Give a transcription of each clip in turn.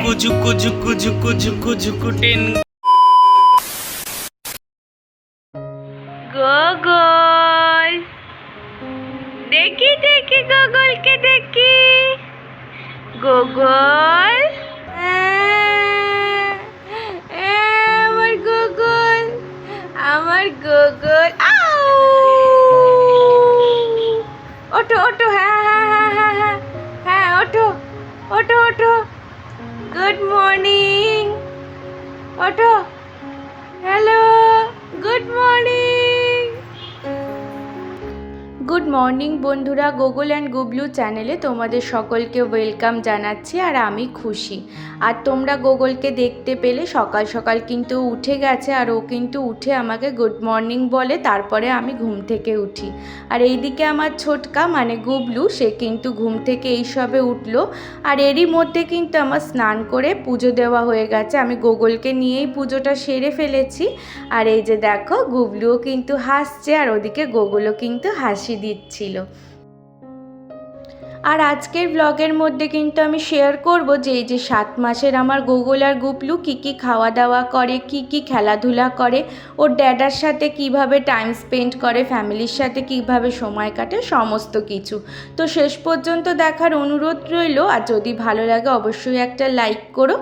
ঝুকু ঝুকু ঝুকু ঝুকু ঝুকু ten. Gogol, দেখি দেখি গোগলকে দেখি। গোগল, আমার গোগল, আমার গোগল। ওঠো ওঠো, হ্যাঁ হ্যাঁ হ্যাঁ হ্যাঁ হ্যাঁ হ্যাঁ, ওঠো ওঠো ওঠো। গুড মর্নিং, ওঠো। Hello, good morning. Good morning বন্ধুরা, গুগল অ্যান্ড গুবলু চ্যানেলে তোমাদের সকলকে ওয়েলকাম জানাচ্ছি। আর আমি খুশি। আর তোমরা গুগলকে দেখতে পেলে সকাল সকাল কিন্তু উঠে গেছে, আর ও কিন্তু উঠে আমাকে গুড মর্নিং বলে, তারপরে আমি ঘুম থেকে উঠি। আর এইদিকে আমার ছোটকা মানে গুবলু, সে কিন্তু ঘুম থেকে এই সবে উঠলো। আর এরই মধ্যে কিন্তু আমার স্নান করে পুজো দেওয়া হয়ে গেছে। আমি গুগলকে নিয়েই পুজোটা সেরে ফেলেছি। আর এই যে দেখো, গুবলুও কিন্তু হাসছে, আর ওদিকে গুগলও কিন্তু হাসি দিচ্ছিল। আর আজকের ব্লগের মধ্যে কিন্তু আমি শেয়ার করব যে এই যে 7 মাসের আমার গুগল আর গুবলু কী কী খাওয়া দাওয়া করে, কী কী খেলাধুলা করে, ওর ড্যাডার সাথে কিভাবে টাইম স্পেন্ড করে, ফ্যামিলির সাথে কিভাবে সময় কাটে, সমস্ত কিছু। তো শেষ পর্যন্ত দেখার অনুরোধ রইল। আর যদি ভালো লাগে অবশ্যই একটা লাইক করো।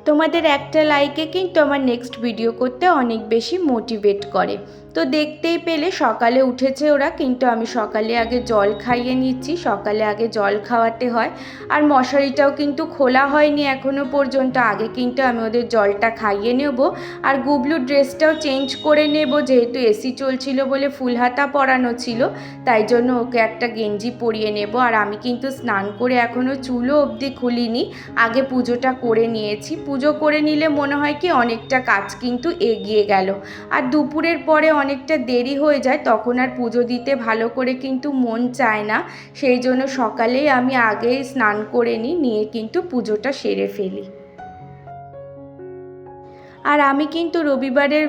তোমাদের একটা লাইকে কিন্তু আমার নেক্সট ভিডিও করতে অনেক বেশি মোটিভেট করে। তো দেখতেই পেলে সকালে উঠেছে ওরা, কিন্তু আমি সকালে আগে জল খাইয়ে নিচ্ছি। সকালে আগে জল খাওয়াতে হয়। আর মশারিটাও কিন্তু খোলা হয়নি এখনও পর্যন্ত। আগে কিন্তু আমি ওদের জলটা খাইয়ে নেব। আর গুবলু ড্রেসটাও চেঞ্জ করে নেব, যেহেতু এসি চলছিল বলে ফুল হাতা পরানো ছিল, তাই জন্য ওকে একটা গেঞ্জি পরিয়ে নেব। আর আমি কিন্তু স্নান করে এখনও চুলও অবধি খুলিনি, আগে পুজোটা করে নিয়েছি। পুজো করে নিলে মনে হয় কি অনেকটা কাজ কিন্তু এগিয়ে গেল। আর দুপুরের পরে অনেকটা দেরি হয়ে যায়, তখন আর পুজো দিতে ভালো করে কিন্তু মন চায় না। সেই জন্য সকালেই আমি আগেই স্নান করে নিয়ে কিন্তু পুজোটা সেরে ফেলি। আর আমি কিন্তু রবিবারের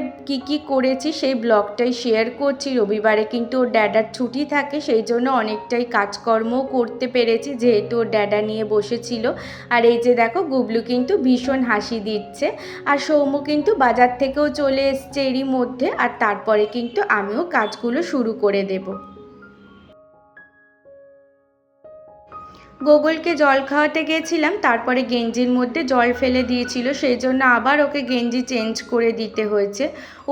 কি করেছি সেই ব্লগটাই শেয়ার করছি। রবিবারে কিন্তু ওর ড্যাডার ছুটি থাকে, সেই জন্য অনেকটাই কাজকর্মও করতে পেরেছি, যেহেতু ওর ড্যাডা নিয়ে বসেছিল। আর এই যে দেখো, গুবলু কিন্তু ভীষণ হাসি দিচ্ছে। আর সৌম্য কিন্তু বাজার থেকেও চলে এসছে এরই মধ্যে। আর তারপরে কিন্তু আমিও কাজগুলো শুরু করে দেব। গোগলকে জল খাওয়াতে গিয়েছিলাম, তারপরে গেঞ্জির মধ্যে জল ফেলে দিয়েছিল, সেই জন্য আবার ওকে গেঞ্জি চেঞ্জ করে দিতে হয়েছে।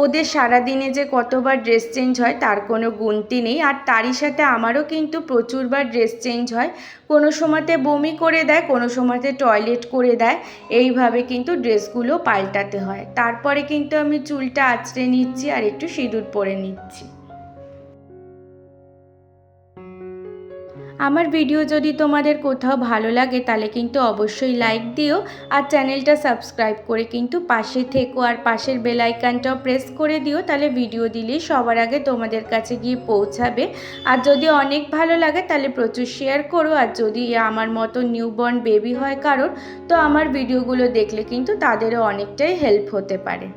ওদের সারাদিনে যে কতবার ড্রেস চেঞ্জ হয় তার কোনো গুনতি নেই। আর তারই সাথে আমারও কিন্তু প্রচুরবার ড্রেস চেঞ্জ হয়। কোনো সময়তে বমি করে দেয়, কোনো সময়তে টয়লেট করে দেয়, এইভাবে কিন্তু ড্রেসগুলো পাল্টাতে হয়। তারপরে কিন্তু আমি চুলটা আঁচড়ে নিচ্ছি আর একটু সিঁদুর পরে নিচ্ছি। আমার ভিডিও যদি তোমাদের কোথাও ভালো লাগে তাহলে কিন্তু অবশ্যই লাইক দিও। আর চ্যানেলটা সাবস্ক্রাইব করে কিন্তু পাশে থেকো, আর পাশের বেল আইকনটাও প্রেস করে দিও, তাহলে ভিডিও দিলেই সবার আগে তোমাদের কাছে গিয়ে পৌঁছাবে। আর যদি অনেক ভালো লাগে তাহলে প্রচুর শেয়ার করো। আর যদি আমার মতো নিউবর্ন বেবি হয় কারোর, তো আমার ভিডিওগুলো দেখলে কিন্তু তাদেরও অনেকটাই হেল্প হতে পারে।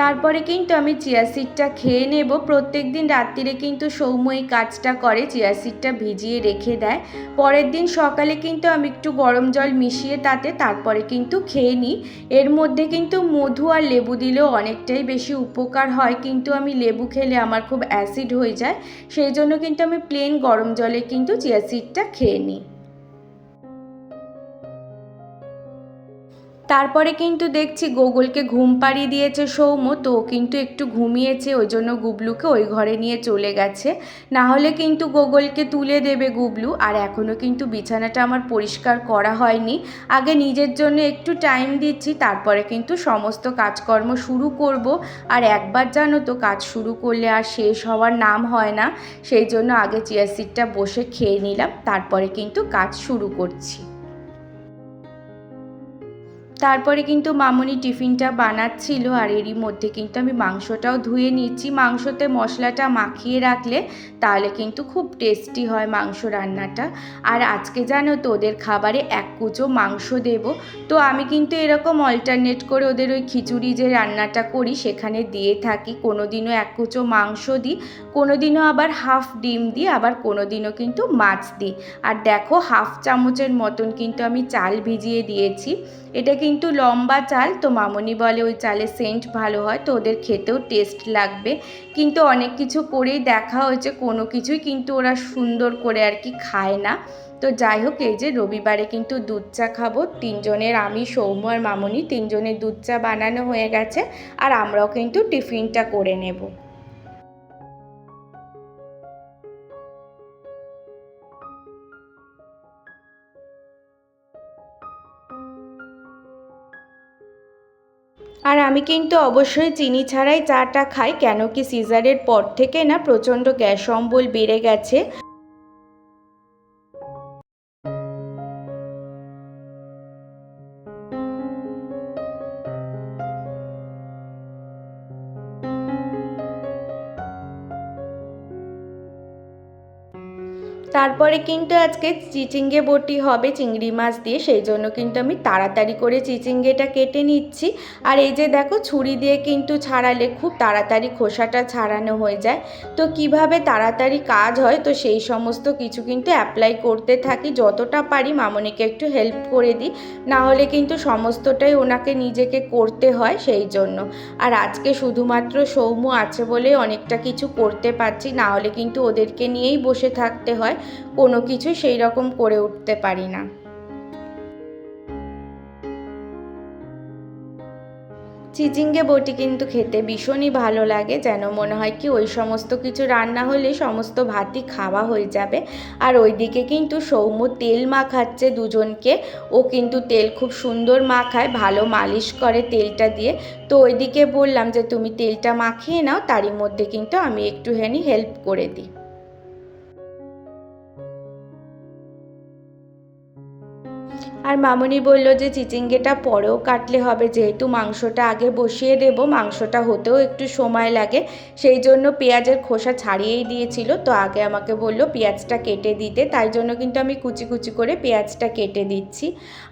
তারপরে কিন্তু আমি চিয়া সিডটা খেয়ে নেব। প্রত্যেক দিন রাত্রিরে কিন্তু সৌম্য এই কাজটা করে, চিয়া সিডটা ভিজিয়ে রেখে দেয়। পরের দিন সকালে কিন্তু আমি একটু গরম জল মিশিয়ে তারপরে কিন্তু খেয়ে নিই। এর মধ্যে কিন্তু মধু আর লেবু দিলেও অনেকটাই বেশি উপকার হয়, কিন্তু আমি লেবু খেলে আমার খুব অ্যাসিড হয়ে যায়, সেই জন্য কিন্তু আমি প্লেন গরম জলে কিন্তু চিয়া সিডটা খেয়ে নিই। তারপরে কিন্তু দেখছি গুগলকে ঘুম পাড়িয়ে দিয়েছে সৌম্য, তো ও কিন্তু একটু ঘুমিয়েছে, ওই জন্য গুবলুকে ওই ঘরে নিয়ে চলে গেছে। না হলে কিন্তু গুগলকে তুলে দেবে গুবলু। আর এখনও কিন্তু বিছানাটা আমার পরিষ্কার করা হয়নি। আগে নিজের জন্য একটু টাইম দিচ্ছি, তারপরে কিন্তু সমস্ত কাজকর্ম শুরু করব। আর একবার জানো তো, কাজ শুরু করলে আর শেষ হওয়ার নাম হয় না, সেই জন্য আগে চেয়ার সিটটা বসে খেয়ে নিলাম, তারপরে কিন্তু কাজ শুরু করছি। তারপরে কিন্তু মামনি টিফিনটা বানাচ্ছিল, আর এরই মধ্যে কিন্তু আমি মাংসটাও ধুয়ে নিচ্ছি। মাংসতে মশলাটা মাখিয়ে রাখলে তাহলে কিন্তু খুব টেস্টি হয় মাংস রান্নাটা। আর আজকে জানো তো ওদের খাবারে এক কুচো মাংস দেব, তো আমি কিন্তু এরকম অল্টারনেট করে ওদের ওই খিচুড়ি যে রান্নাটা করি সেখানে দিয়ে থাকি। কোনো দিনও এক কুচো মাংস দিই, কোনো দিনও আবার হাফ ডিম দিই, আবার কোনো দিনও কিন্তু মাছ দিই। আর দেখো হাফ চামচের মতন কিন্তু আমি চাল ভিজিয়ে দিয়েছি। এটা কিন্তু লম্বা চাল, তো মামনি বলে ওই চালের সেন্ট ভালো হয়, তো ওদের খেতেও টেস্ট লাগবে। কিন্তু অনেক কিছু করেই দেখা হয়েছে, কোনো কিছুই কিন্তু ওরা সুন্দর করে আর কি খায় না। তো যাই হোক, এই যে রবিবারে কিন্তু দুধ চা খাবো তিনজনের, আমি, সৌম্য আর মামনি তিনজনের দুধ চা বানানো হয়ে গেছে, আর আমরাও কিন্তু টিফিনটা করে নেব। আর আমি কিন্তু অবশ্যই চিনি ছাড়াই চাটা খাই, কেন কি সিজারের পর থেকে না প্রচণ্ড গ্যাস অম্বল বেড়ে গেছে। তারপরে কিন্তু আজকে চিচিঙ্গে বটি হবে চিংড়ি মাছ দিয়ে, সেই জন্য কিন্তু আমি তাড়াতাড়ি করে চিচিঙ্গেটা কেটে নিচ্ছি। আর এই যে দেখো, ছুরি দিয়ে কিন্তু ছাড়ালে খুব তাড়াতাড়ি খোসাটা ছাড়ানো হয়ে যায়। তো কিভাবে তাড়াতাড়ি কাজ হয়, তো সেই সমস্ত কিছু কিন্তু অ্যাপ্লাই করতে থাকি, যতটা পারি মামনিকে একটু হেল্প করে দিই, না হলে কিন্তু সমস্তটাই ওনাকে নিজেকে করতে হয় সেই জন্য। আর আজকে শুধুমাত্র সৌম্য আছে বলে অনেকটা কিছু করতে পারছি, না হলে কিন্তু ওদেরকে নিয়েই বসে থাকতে হয়, কোনো কিছু সেই রকম করে উঠতে পারি না। চিচিঙ্গে বটি কিন্তু খেতে ভীষণই ভালো লাগে, যেন মনে হয় কি ওই সমস্ত কিছু রান্না হলে সমস্ত ভাতই খাওয়া হয়ে যাবে। আর ওইদিকে কিন্তু সৌম্য তেল মাখাচ্ছে দুজনকে, ও কিন্তু তেল খুব সুন্দর মাখায়, ভালো মালিশ করে তেলটা দিয়ে। তো ওইদিকে বললাম যে তুমি তেলটা মাখিয়ে নাও, তারই মধ্যে কিন্তু আমি একটুখানি হেল্প করে দিই। আর মামনি বলল যে চিচিঙ্গেটা পরেও কাটলে হবে, যেহেতু মাংসটা আগে বসিয়ে দেব, মাংসটা হতেও একটু সময় লাগে, সেই জন্য পেঁয়াজের খোসা ছাড়িয়েই দিয়েছিল। তো আগে আমাকে বলল পেঁয়াজটা কেটে দিতে, তাই জন্য কিন্তু আমি কুচি কুচি করে পেঁয়াজটা কেটে দিচ্ছি।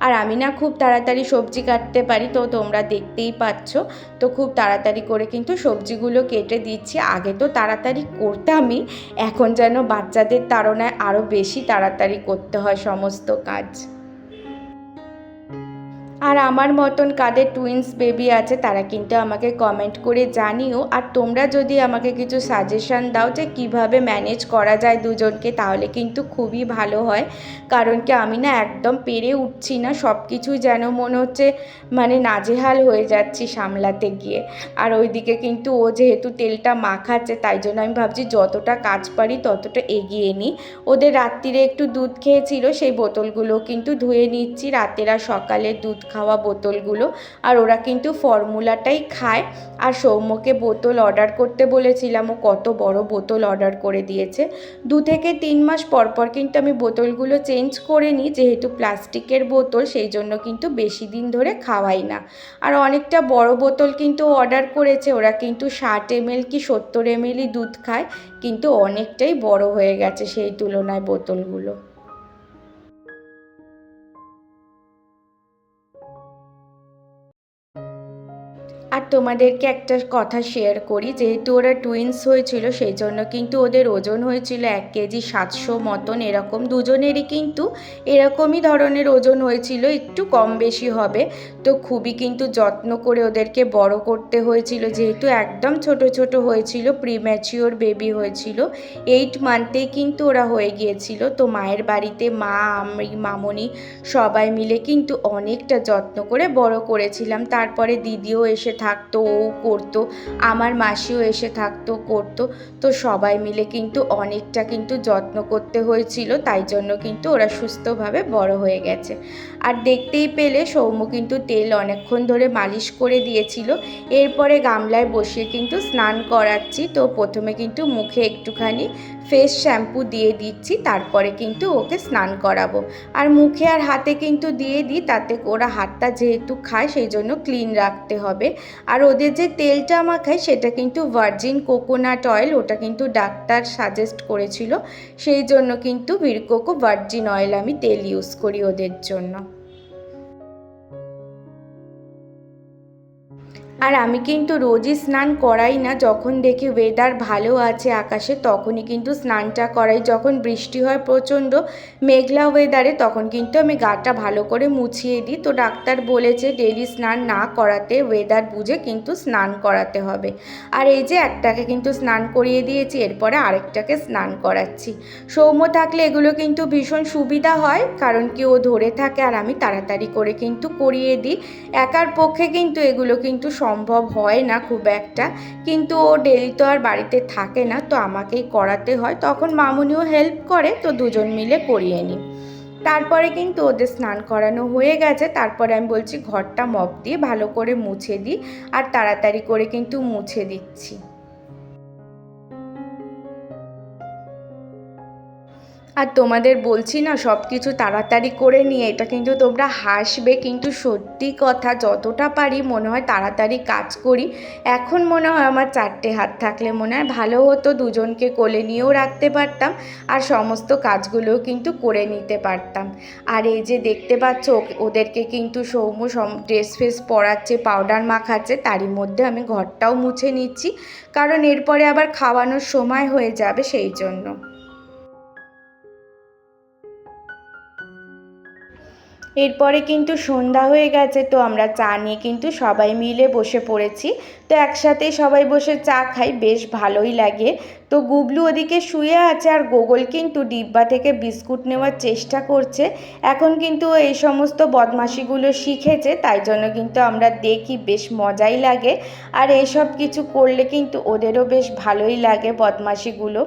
আর আমি না খুব তাড়াতাড়ি সবজি কাটতে পারি, তো তোমরা দেখতেই পাচ্ছ, তো খুব তাড়াতাড়ি করে কিন্তু সবজিগুলো কেটে দিচ্ছি। আগে তো তাড়াতাড়ি করতামই, এখন যেন বাচ্চাদের তাড়নায় আরও বেশি তাড়াতাড়ি করতে হয় সমস্ত কাজ। আর আমার মতন কাদের টুইন্স বেবি আছে তারা কিন্তু আমাকে কমেন্ট করে জানিও। আর তোমরা যদি আমাকে কিছু সাজেশান দাও যে কিভাবে ম্যানেজ করা যায় দুজনকে, তাহলে কিন্তু খুবই ভালো হয়। কারণ কি আমি না একদম পেরে উঠছি না, সব কিছুই যেন মনে হচ্ছে মানে নাজেহাল হয়ে যাচ্ছি সামলাতে গিয়ে। আর ওইদিকে কিন্তু ও যেহেতু তেলটা মাখাচ্ছে, তাই জন্য আমি ভাবছি যতটা কাজ পারি ততটা এগিয়ে নিই। ওদের রাত্রিরে একটু দুধ খেয়েছিল, সেই বোতলগুলো কিন্তু ধুয়ে নিচ্ছি, রাতের আর সকালে দুধ খাওয়া বোতলগুলো। আর ওরা কিন্তু ফর্মুলাটাই খায়। আর সৌম্যকে বোতল অর্ডার করতে বলেছিলাম, ও কত বড় বোতল অর্ডার করে দিয়েছে। 2 থেকে 3 মাস পর পর কিন্তু আমি বোতলগুলো চেঞ্জ করে নিই, যেহেতু প্লাস্টিকের বোতল, সেই জন্য কিন্তু বেশি দিন ধরে খাওয়াই না। আর অনেকটা বড় বোতল কিন্তু অর্ডার করেছে, ওরা কিন্তু 60 ml কি 70 ml দুধ খায়, কিন্তু অনেকটাই বড় হয়ে গেছে সেই তুলনায় বোতলগুলো। আর তোমাদেরকে একটা কথা শেয়ার করি, যেহেতু ওরা টুইন্স হয়েছিল সেই জন্য কিন্তু ওদের ওজন হয়েছিল 1 কেজি 700 মতন, এরকম দুজনেরই কিন্তু এরকমই ধরনের ওজন হয়েছিল, একটু কম বেশি হবে। তো খুবই কিন্তু যত্ন করে ওদেরকে বড় করতে হয়েছিল, যেহেতু একদম ছোট ছোট হয়েছিল, প্রিম্যাচিওর বেবি হয়েছিল, 8 মান্থেই কিন্তু ওরা হয়ে গিয়েছিল। তো মায়ের বাড়িতে মা, আমি, মামনি সবাই মিলে কিন্তু অনেকটা যত্ন করে বড় করেছিলাম। তারপরে দিদিও এসে থাকতো, ও করতো, আমার মাসিও এসে থাকতো, করতো। তো সবাই মিলে কিন্তু অনেকটা কিন্তু যত্ন করতে হয়েছিল, তাই জন্য কিন্তু ওরা সুস্থভাবে বড় হয়ে গেছে। আর দেখতেই পেলে সৌম্য কিন্তু তেল অনেকক্ষণ ধরে মালিশ করে দিয়েছিল। এরপরে গামলায় বসিয়ে কিন্তু স্নান করাচ্ছি। তো প্রথমে কিন্তু মুখে একটুখানি ফেস শ্যাম্পু দিয়ে দিচ্ছি, তারপরে কিন্তু ওকে স্নান করাবো। আর মুখে আর হাতে কিন্তু দিয়ে দিই, তাতে ওরা হাতটা যেহেতু খায় সেই জন্য ক্লিন রাখতে হবে। আর ওদের যে তেলটা মাখায় সেটা কিন্তু ভার্জিন কোকোনাট অয়েল, ওটা কিন্তু ডাক্তার সাজেস্ট করেছিল, সেই জন্য কিন্তু ভিরকোকো ভার্জিন অয়েল আমি তেল ইউজ করি ওদের জন্য। আর আমি কিন্তু রোজই স্নান করাই না, যখন দেখি ওয়েদার ভালো আছে আকাশে তখনই কিন্তু স্নানটা করাই। যখন বৃষ্টি হয় প্রচণ্ড মেঘলা ওয়েদারে তখন কিন্তু আমি গাটা ভালো করে মুছিয়ে দিই। তো ডাক্তার বলেছে ডেলি স্নান না করাতে, ওয়েদার বুঝে কিন্তু স্নান করাতে হবে। আর এই যে একটাকে কিন্তু স্নান করিয়ে দিয়েছি, এরপরে আরেকটাকে স্নান করাচ্ছি। সৌম্য থাকলে এগুলো কিন্তু ভীষণ সুবিধা হয়, কারণ কি ও ধরে থাকে আর আমি তাড়াতাড়ি করে কিন্তু করিয়ে দিই। একার পক্ষে কিন্তু এগুলো কিন্তু সম্ভব হয় না খুব একটা, কিন্তু ও ডেলি তো আর বাড়িতে থাকে না, তো আমাকেই করাতে হয়। তখন মামুনিও হেল্প করে, তো দুজন মিলে করিয়ে নিই। তারপরে কিন্তু ওদের স্নান করানো হয়ে গেছে, তারপরে আমি বলছি ঘরটা মপ দিয়ে ভালো করে মুছে দিই, আর তাড়াতাড়ি করে কিন্তু মুছে দিচ্ছি। আর তোমাদের বলছি না সব কিছু তাড়াতাড়ি করে নিয়ে, এটা কিন্তু তোমরা হাসবে, কিন্তু সত্যি কথা, যতটা পারি মনে হয় তাড়াতাড়ি কাজ করি। এখন মনে হয় আমার 4টে হাত থাকলে মনে হয় ভালো হতো, দুজনকে কোলে নিয়েও রাখতে পারতাম আর সমস্ত কাজগুলোও কিন্তু করে নিতে পারতাম। আর এই যে দেখতে পাচ্ছ ওদেরকে কিন্তু সৌম্য ড্রেস ফ্রেস পরাচ্ছে, পাউডার মাখাচ্ছে, তারই মধ্যে আমি ঘরটাও মুছে নিচ্ছি, কারণ এরপরে আবার খাওয়ানোর সময় হয়ে যাবে সেই জন্য। এরপরে কিন্তু সন্ধ্যা হয়ে গেছে, তো আমরা চা নিয়ে কিন্তু সবাই মিলে বসে পড়েছি। তো একসাথেই সবাই বসে চা খাই, বেশ ভালোই লাগে। তো গুবলু ওদিকে শুয়ে আছে আর গোগল কিন্তু ডিব্বা থেকে বিস্কুট নেওয়ার চেষ্টা করছে। এখন কিন্তু এই সমস্ত বদমাশিগুলো শিখেছে, তাই জন্য কিন্তু আমরা দেখি, বেশ মজাই লাগে। আর এইসব কিছু করলে কিন্তু ওদেরও বেশ ভালোই লাগে বদমাশিগুলো।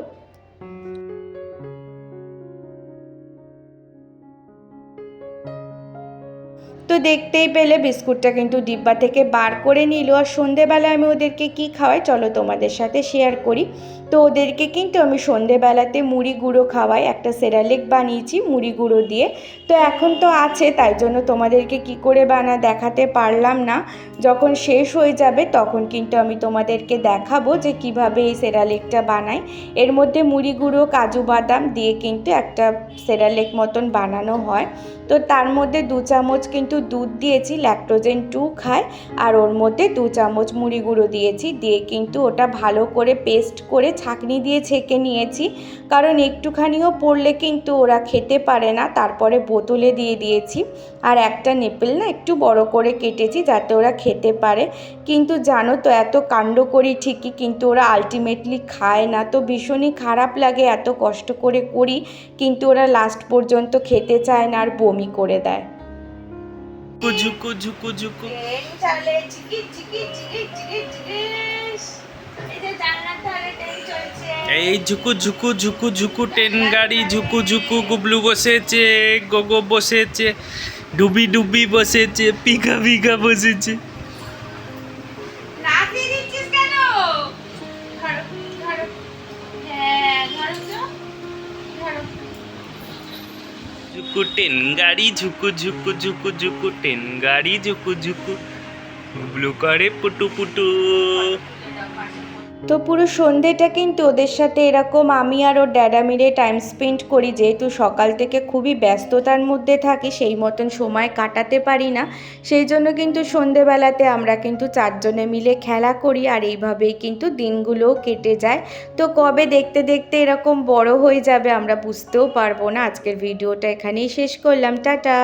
তো দেখতেই পেলে বিস্কুটটা কিন্তু ডিব্বা থেকে বার করে নিল। আর সন্ধেবেলায় আমি ওদেরকে কি খাওয়াই চলো তোমাদের সাথে শেয়ার করি। তো ওদেরকে কিন্তু আমি সন্ধেবেলাতে মুড়ি গুঁড়ো খাওয়াই, একটা সেরালেক বানিয়েছি মুড়ি গুঁড়ো দিয়ে। তো এখন তো আছে, তাই জন্য তোমাদেরকে কি করে দেখাতে পারলাম না। যখন শেষ হয়ে যাবে তখন কিন্তু আমি তোমাদেরকে দেখাবো যে কিভাবে এই সেরালেকটা বানাই। এর মধ্যে মুড়ি গুঁড়ো, কাজু বাদাম দিয়ে কিন্তু একটা সেরালেক মতন বানানো হয়। তো তার মধ্যে 2 চামচ কিন্তু দুধ দিয়েছি, ল্যাকটোজেন 2 খায়, আর ওর মধ্যে 2 চামচ মুড়ি গুঁড়ো দিয়েছি, দিয়ে কিন্তু ওটা ভালো করে পেস্ট করে ছাঁকনি দিয়ে ছেঁকে নিয়েছি, কারণ একটুখানিও পড়লে কিন্তু ওরা খেতে পারে না। তারপরে বোতলে দিয়ে দিয়েছি, আর একটা নেপেল না একটু বড় করে কেটেছি যাতে ওরা খেতে পারে। কিন্তু জানো তো এত কাণ্ড করি ঠিকই, কিন্তু ওরা আলটিমেটলি খায় না। তো ভীষণই খারাপ লাগে, এত কষ্ট করে করি কিন্তু ওরা লাস্ট পর্যন্ত খেতে চায় না আর বমি করে দেয়। ঝুকু ঝুকু ঝুকু এই ঝুকু ঝুকু ঝুকু ঝুকু ট্রেন গাড়ি ঝুকু ঝুকু, গুবলু বসেছে, গোগো বসেছে, ডুবি ডুবি বসেছে, পিকা পিকা বসেছে। ঝুকু ট্রেন গাড়ি ঝুকু ঝুকু ঝুকু ঝুকু ট্রেন গাড়ি ঝুকু ঝুকু, গুবলু করে পুটু পুটু। তো পুরো সন্ধেটা কিন্তু ওদের সাথে এরকম আমি আর ওর ড্যাডা মিলে টাইম স্পেন্ড করি, যেহেতু সকাল থেকে খুবই ব্যস্ততার মধ্যে থাকি, সেই মতন সময় কাটাতে পারি না। সেই জন্য কিন্তু সন্ধেবেলাতে আমরা কিন্তু 4 জনে মিলে খেলা করি, আর এইভাবেই কিন্তু দিনগুলোও কেটে যায়। তো কবে দেখতে দেখতে এরকম বড় হয়ে যাবে আমরা বুঝতেও পারবো না। আজকের ভিডিওটা এখানেই শেষ করলাম, টাটা।